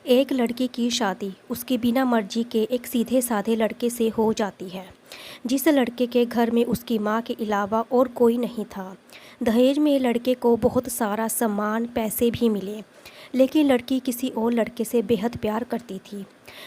एक लड़की की शादी उसके बिना मर्जी के एक सीधे साधे लड़के से हो जाती है, जिस लड़के के घर में उसकी माँ के अलावा और कोई नहीं था। दहेज में लड़के को बहुत सारा सामान पैसे भी मिले, लेकिन लड़की किसी और लड़के से बेहद प्यार करती थी।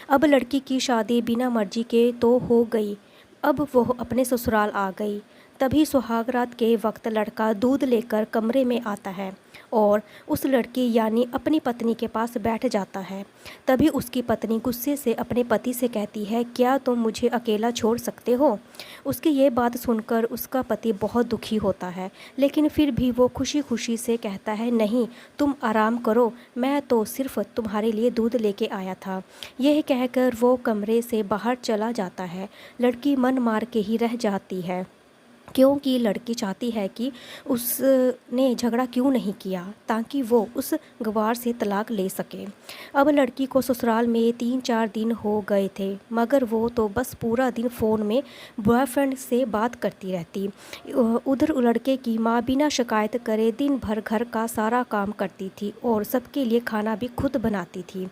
अब लड़की की शादी बिना मर्जी के तो हो गई। अब वो अपने ससुराल आ गई। तभी सुहागरात के वक्त लड़का दूध लेकर कमरे में आता है और उस लड़की यानी अपनी पत्नी के पास बैठ जाता है। तभी उसकी पत्नी गुस्से से अपने पति से कहती है, क्या तुम मुझे अकेला छोड़ सकते हो? उसकी ये बात सुनकर उसका पति बहुत दुखी होता है, लेकिन फिर भी वो खुशी खुशी से कहता है, नहीं, तुम आराम करो, मैं तो सिर्फ तुम्हारे लिए दूध लेके आया था। यह कहकर वो कमरे से बाहर चला जाता है। लड़की मन मार के ही रह जाती है, क्योंकि लड़की चाहती है कि उसने झगड़ा क्यों नहीं किया, ताकि वो उस गवार से तलाक ले सके। अब लड़की को ससुराल में 3-4 दिन हो गए थे, मगर वो तो बस पूरा दिन फ़ोन में बॉयफ्रेंड से बात करती रहती। उधर लड़के की माँ बिना शिकायत करे दिन भर घर का सारा काम करती थी और सबके लिए खाना भी खुद बनाती थी।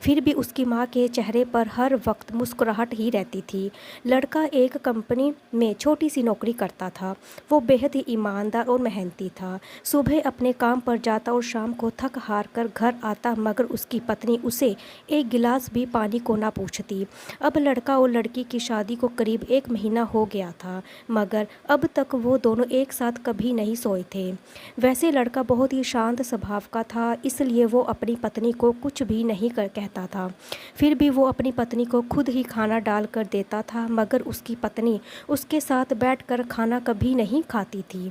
फिर भी उसकी माँ के चेहरे पर हर वक्त मुस्कुराहट ही रहती थी। लड़का एक कंपनी में छोटी सी नौकरी करता था। वो बेहद ही ईमानदार और मेहनती था। सुबह अपने काम पर जाता और शाम को थक हार कर घर आता, मगर उसकी पत्नी उसे एक गिलास भी पानी को ना पूछती। अब लड़का और लड़की की शादी को करीब 1 महीना हो गया था, मगर अब तक वो दोनों एक साथ कभी नहीं सोए थे। वैसे लड़का बहुत ही शांत स्वभाव का था, इसलिए वो अपनी पत्नी को कुछ भी नहीं कहता था। फिर भी वो अपनी पत्नी को खुद ही खाना डाल कर देता था, मगर उसकी पत्नी उसके साथ बैठकर खाना कभी नहीं खाती थी।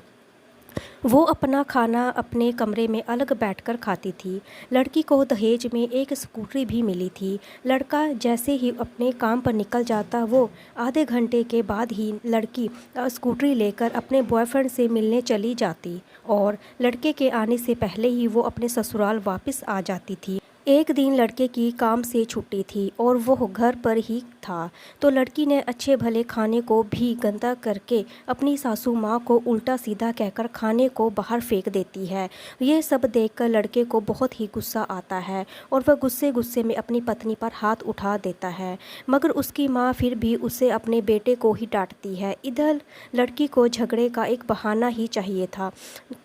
वो अपना खाना अपने कमरे में अलग बैठकर खाती थी। लड़की को दहेज में एक स्कूटरी भी मिली थी। लड़का जैसे ही अपने काम पर निकल जाता, वो आधे घंटे के बाद ही लड़की स्कूटरी लेकर अपने बॉयफ्रेंड से मिलने चली जाती और लड़के के आने से पहले ही वो अपने ससुराल वापस आ जाती थी। एक दिन लड़के की काम से छुट्टी थी और वो घर पर ही था, तो लड़की ने अच्छे भले खाने को भी गंदा करके अपनी सासू माँ को उल्टा सीधा कहकर खाने को बाहर फेंक देती है। ये सब देखकर लड़के को बहुत ही गुस्सा आता है और वह गुस्से गुस्से में अपनी पत्नी पर हाथ उठा देता है, मगर उसकी माँ फिर भी उसे अपने बेटे को ही डांटती है। इधर लड़की को झगड़े का एक बहाना ही चाहिए था,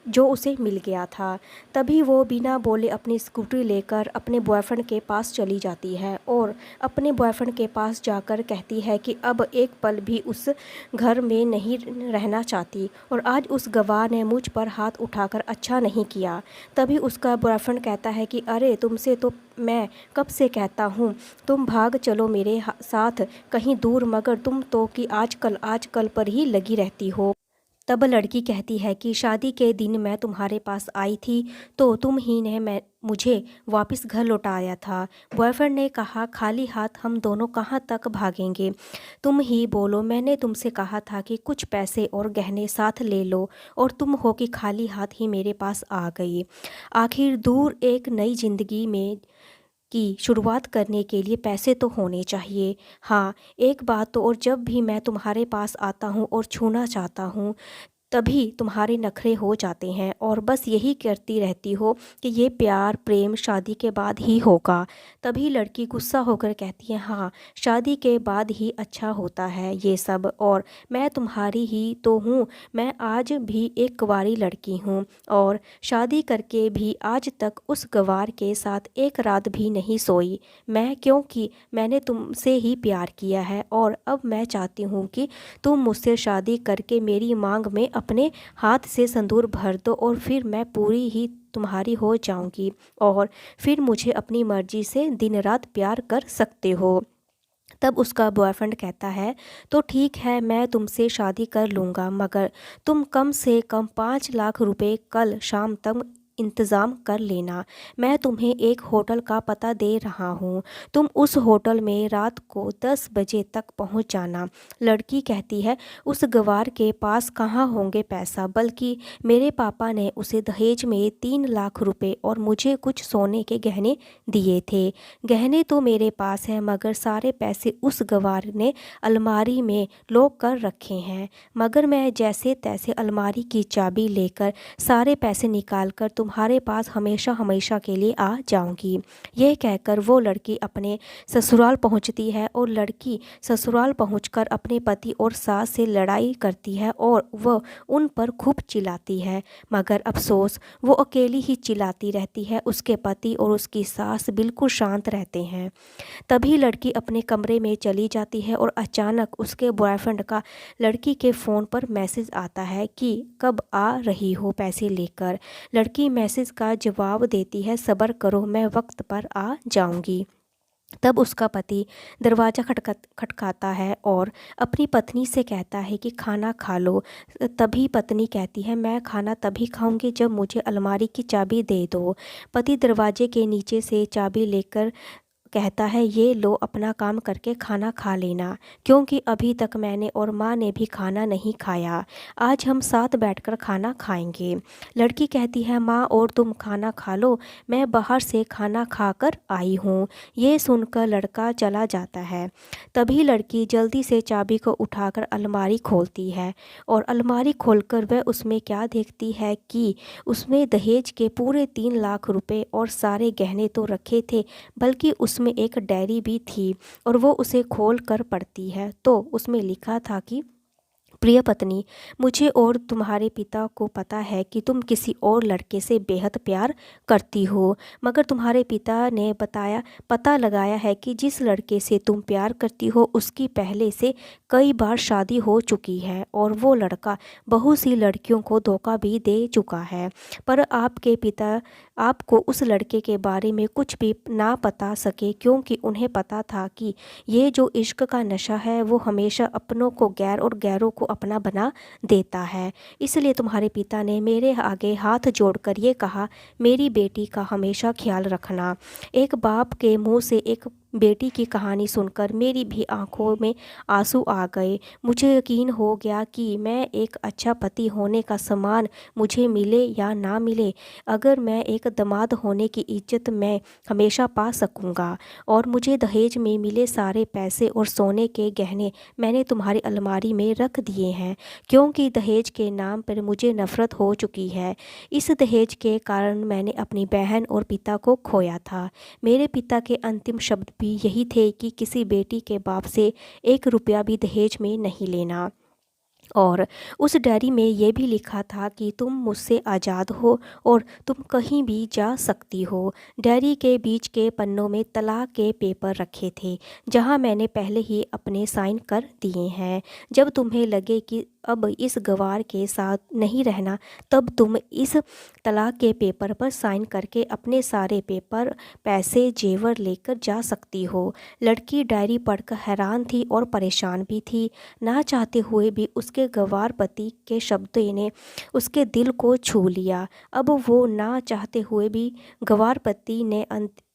जो उसे मिल गया था। तभी वो बिना बोले अपनी स्कूटरी लेकर अपने बॉयफ्रेंड के पास चली जाती है और अपने बॉयफ्रेंड के पास जाकर कहती है कि अब एक पल भी उस घर में नहीं रहना चाहती और आज उस गवाह ने मुझ पर हाथ उठाकर अच्छा नहीं किया। तभी उसका बॉयफ्रेंड कहता है कि अरे, तुमसे तो मैं कब से कहता हूँ, तुम भाग चलो मेरे साथ कहीं दूर, मगर तुम तो कि आजकल पर ही लगी रहती हो। तब लड़की कहती है कि शादी के दिन मैं तुम्हारे पास आई थी तो तुम ही ने मुझे वापस घर लौटाया था। बॉयफ्रेंड ने कहा, खाली हाथ हम दोनों कहाँ तक भागेंगे, तुम ही बोलो। मैंने तुमसे कहा था कि कुछ पैसे और गहने साथ ले लो और तुम हो कि खाली हाथ ही मेरे पास आ गई। आखिर दूर एक नई ज़िंदगी में की शुरुआत करने के लिए पैसे तो होने चाहिए। हाँ, एक बात तो और, जब भी मैं तुम्हारे पास आता हूँ और छूना चाहता हूँ, तभी तुम्हारे नखरे हो जाते हैं और बस यही करती रहती हो कि ये प्यार प्रेम शादी के बाद ही होगा। तभी लड़की गुस्सा होकर कहती है, हाँ, शादी के बाद ही अच्छा होता है ये सब, और मैं तुम्हारी ही तो हूँ। मैं आज भी एक कुंवारी लड़की हूँ और शादी करके भी आज तक उस गवार के साथ एक रात भी नहीं सोई मैं, क्योंकि मैंने तुमसे ही प्यार किया है और अब मैं चाहती हूँ कि तुम मुझसे शादी करके मेरी मांग में अपने हाथ से संदूर भर दो और फिर मैं पूरी ही तुम्हारी हो जाऊंगी और फिर मुझे अपनी मर्जी से दिन रात प्यार कर सकते हो। तब उसका बॉयफ्रेंड कहता है, तो ठीक है, मैं तुमसे शादी कर लूँगा, मगर तुम कम से कम 5 लाख रुपए कल शाम तक इंतज़ाम कर लेना। मैं तुम्हें एक होटल का पता दे रहा हूँ, तुम उस होटल में रात को 10 बजे तक पहुँच जाना। लड़की कहती है, उस गवार के पास कहाँ होंगे पैसा, बल्कि मेरे पापा ने उसे दहेज में 3 लाख रुपए और मुझे कुछ सोने के गहने दिए थे। गहने तो मेरे पास हैं, मगर सारे पैसे उस गवार ने अलमारी में लॉक कर रखे हैं, मगर मैं जैसे तैसे अलमारी की चाबी लेकर सारे पैसे निकाल कर तुम्हारे पास हमेशा हमेशा के लिए आ जाऊंगी। यह कहकर वो लड़की अपने ससुराल पहुंचती है और लड़की ससुराल पहुंचकर अपने पति और सास से लड़ाई करती है और वह उन पर खूब चिल्लाती है, मगर अफसोस वो अकेली ही चिल्लाती रहती है। उसके पति और उसकी सास बिल्कुल शांत रहते हैं। तभी लड़की अपने कमरे में चली जाती है और अचानक उसके बॉयफ्रेंड का लड़की के फ़ोन पर मैसेज आता है कि कब आ रही हो पैसे लेकर। लड़की मैसेज का जवाब देती है, सब्र करो, मैं वक्त पर आ जाऊंगी। तब उसका पति दरवाज़ा खटकाता है और अपनी पत्नी से कहता है कि खाना खा लो। तभी पत्नी कहती है, मैं खाना तभी खाऊंगी जब मुझे अलमारी की चाबी दे दो। पति दरवाजे के नीचे से चाबी लेकर कहता है, ये लो, अपना काम करके खाना खा लेना, क्योंकि अभी तक मैंने और माँ ने भी खाना नहीं खाया। आज हम साथ बैठकर खाना खाएंगे। लड़की कहती है, माँ और तुम खाना खा लो, मैं बाहर से खाना खाकर आई हूँ। ये सुनकर लड़का चला जाता है। तभी लड़की जल्दी से चाबी को उठाकर अलमारी खोलती है और अलमारी खोलकर वह उसमें क्या देखती है कि उसमें दहेज के पूरे 3 लाख रुपए और सारे गहने तो रखे थे, बल्कि उसमें एक डायरी भी थी। और वो उसे खोल कर पढ़ती है तो उसमें लिखा था कि प्रिय पत्नी, मुझे और तुम्हारे पिता को पता है कि तुम किसी और लड़के से बेहद प्यार करती हो, मगर तुम्हारे पिता ने पता लगाया है कि जिस लड़के से तुम प्यार करती हो उसकी पहले से कई बार शादी हो चुकी है और वो लड़का बहुत सी लड़कियों को धोखा भी दे चुका है। पर आपके पिता आपको उस लड़के के बारे में कुछ भी ना बता सके, क्योंकि उन्हें पता था कि ये जो इश्क का नशा है वो हमेशा अपनों को गैर और गैरों को अपना बना देता है। इसलिए तुम्हारे पिता ने मेरे आगे हाथ जोड़कर ये कहा, मेरी बेटी का हमेशा ख्याल रखना। एक बाप के मुंह से एक बेटी की कहानी सुनकर मेरी भी आंखों में आंसू आ गए। मुझे यकीन हो गया कि मैं एक अच्छा पति होने का सम्मान मुझे मिले या ना मिले, अगर मैं एक दामाद होने की इज्जत मैं हमेशा पा सकूंगा। और मुझे दहेज में मिले सारे पैसे और सोने के गहने मैंने तुम्हारी अलमारी में रख दिए हैं, क्योंकि दहेज के नाम पर मुझे नफरत हो चुकी है। इस दहेज के कारण मैंने अपनी बहन और पिता को खोया था। मेरे पिता के अंतिम शब्द भी यही थे कि किसी बेटी के बाप से 1 रुपया भी दहेज में नहीं लेना। और उस डायरी में ये भी लिखा था कि तुम मुझसे आज़ाद हो और तुम कहीं भी जा सकती हो। डायरी के बीच के पन्नों में तलाक के पेपर रखे थे, जहां मैंने पहले ही अपने साइन कर दिए हैं। जब तुम्हें लगे कि अब इस गवार के साथ नहीं रहना, तब तुम इस तलाक के पेपर पर साइन करके अपने सारे पेपर, पैसे, जेवर लेकर जा सकती हो। लड़की डायरी पढ़कर हैरान थी और परेशान भी थी। ना चाहते हुए भी उसके गवार पति के शब्दों ने उसके दिल को छू लिया। अब वो ना चाहते हुए भी गवार पति ने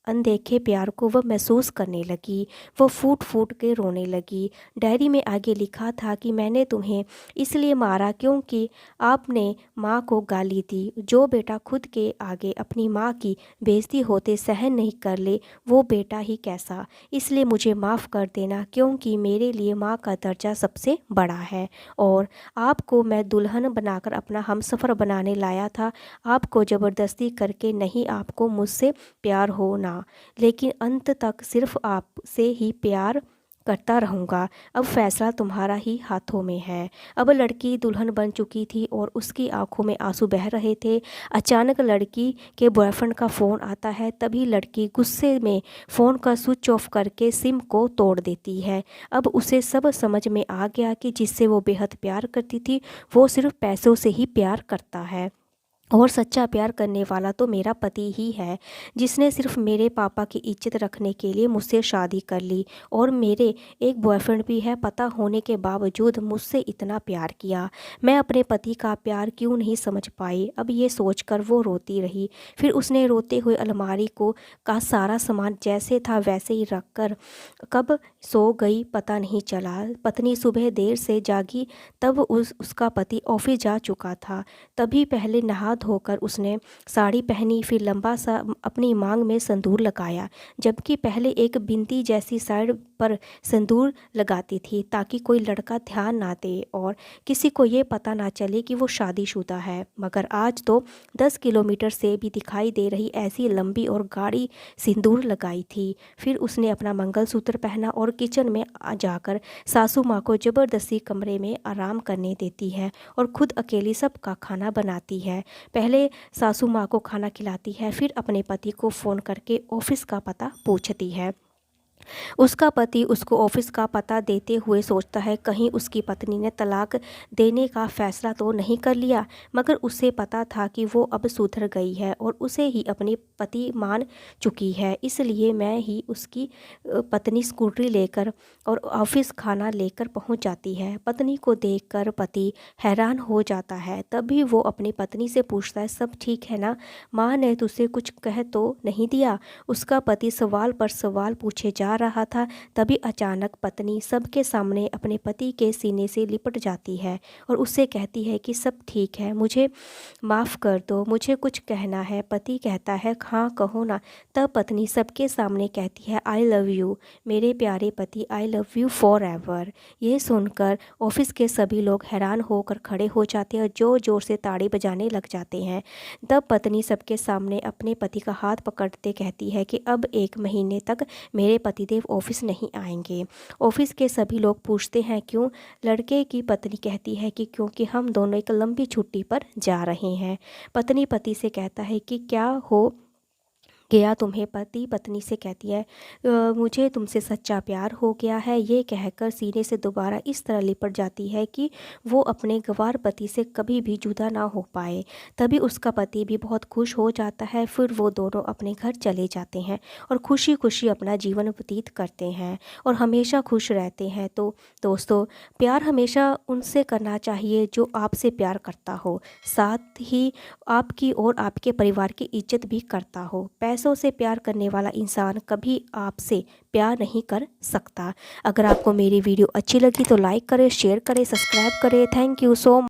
अनदेखे प्यार को वह महसूस करने लगी। वो फूट फूट के रोने लगी। डायरी में आगे लिखा था कि मैंने तुम्हें इसलिए मारा क्योंकि आपने माँ को गाली दी। जो बेटा खुद के आगे अपनी माँ की बेइज्जती होते सहन नहीं कर ले, वो बेटा ही कैसा। इसलिए मुझे माफ़ कर देना, क्योंकि मेरे लिए माँ का दर्जा सबसे बड़ा है और आपको मैं दुल्हन बनाकर अपना हमसफ़र बनाने लाया था। आपको ज़बरदस्ती करके नहीं, आपको मुझसे प्यार हो ना, लेकिन अंत तक सिर्फ आपसे ही प्यार करता रहूँगा। अब फैसला तुम्हारा ही हाथों में है। अब लड़की दुल्हन बन चुकी थी और उसकी आंखों में आंसू बह रहे थे। अचानक लड़की के बॉयफ्रेंड का फ़ोन आता है। तभी लड़की गुस्से में फ़ोन का स्विच ऑफ करके सिम को तोड़ देती है। अब उसे सब समझ में आ गया कि जिससे वो बेहद प्यार करती थी वो सिर्फ पैसों से ही प्यार करता है, और सच्चा प्यार करने वाला तो मेरा पति ही है, जिसने सिर्फ मेरे पापा की इज्जत रखने के लिए मुझसे शादी कर ली। और मेरे एक बॉयफ्रेंड भी है, पता होने के बावजूद मुझसे इतना प्यार किया। मैं अपने पति का प्यार क्यों नहीं समझ पाई। अब ये सोचकर वो रोती रही। फिर उसने रोते हुए अलमारी का सारा सामान जैसे था वैसे ही रख कर कब सो गई पता नहीं चला। पत्नी सुबह देर से जागी, तब उसका पति ऑफिस जा चुका था। तभी पहले नहा धोकर उसने साड़ी पहनी, फिर लंबा सा अपनी मांग में सिंदूर लगाया, जबकि पहले एक बिंदी जैसी साइड पर सिंदूर लगाती थी ताकि कोई लड़का ध्यान ना दे और किसी को ये पता ना चले कि वो शादीशुदा है। मगर आज तो 10 किलोमीटर से भी दिखाई दे रही ऐसी लंबी और गाढ़ी सिंदूर लगाई थी। फिर उसने अपना मंगलसूत्र पहना और किचन में जाकर सासू माँ को ज़बरदस्ती कमरे में आराम करने देती है और खुद अकेली सबका खाना बनाती है। पहले सासू माँ को खाना खिलाती है, फिर अपने पति को फ़ोन करके ऑफिस का पता पूछती है। उसका पति उसको ऑफिस का पता देते हुए सोचता है कहीं उसकी पत्नी ने तलाक देने का फैसला तो नहीं कर लिया, मगर उसे पता था कि वो अब सुधर गई है और उसे ही अपने पति मान चुकी है। इसलिए मैं ही उसकी पत्नी स्कूटरी लेकर और ऑफिस खाना लेकर पहुंच जाती है। पत्नी को देखकर पति हैरान हो जाता है। तभी वो अपनी पत्नी से पूछता है, सब ठीक है ना? माँ ने तुझसे कुछ कह तो नहीं दिया? उसका पति सवाल पर सवाल पूछे जा रहा था। तभी अचानक पत्नी सबके सामने अपने पति के सीने से लिपट जाती है और उससे कहती है कि सब ठीक है, मुझे माफ़ कर दो, मुझे कुछ कहना है। पति कहता है, हाँ कहो ना। तब पत्नी सबके सामने कहती है, आई लव यू मेरे प्यारे पति, I love you for ever. यह सुनकर ऑफिस के सभी लोग हैरान होकर खड़े हो जाते हैं और ज़ोर ज़ोर से ताड़ी बजाने लग जाते हैं। तब पत्नी सबके सामने अपने पति का हाथ पकड़ते कहती है कि अब 1 महीने तक मेरे पतिदेव ऑफिस नहीं आएंगे। ऑफिस के सभी लोग पूछते हैं क्यों? लड़के की पत्नी कहती है कि क्योंकि हम दोनों एक लंबी छुट्टी पर जा रहे हैं। पत्नी पति से कहता है कि क्या हो गया तुम्हें? पति पत्नी से कहती है, मुझे तुमसे सच्चा प्यार हो गया है। ये कहकर सीने से दोबारा इस तरह लिपट जाती है कि वो अपने गंवार पति से कभी भी जुदा ना हो पाए। तभी उसका पति भी बहुत खुश हो जाता है। फिर वो दोनों अपने घर चले जाते हैं और खुशी खुशी अपना जीवन व्यतीत करते हैं और हमेशा खुश रहते हैं। तो दोस्तों, प्यार हमेशा उनसे करना चाहिए जो आपसे प्यार करता हो, साथ ही आपकी और आपके परिवार की इज्जत भी करता हो। पैसों से प्यार करने वाला इंसान कभी आपसे प्यार नहीं कर सकता। अगर आपको मेरी वीडियो अच्छी लगी तो लाइक करें, शेयर करें, सब्सक्राइब करें। Thank you so much.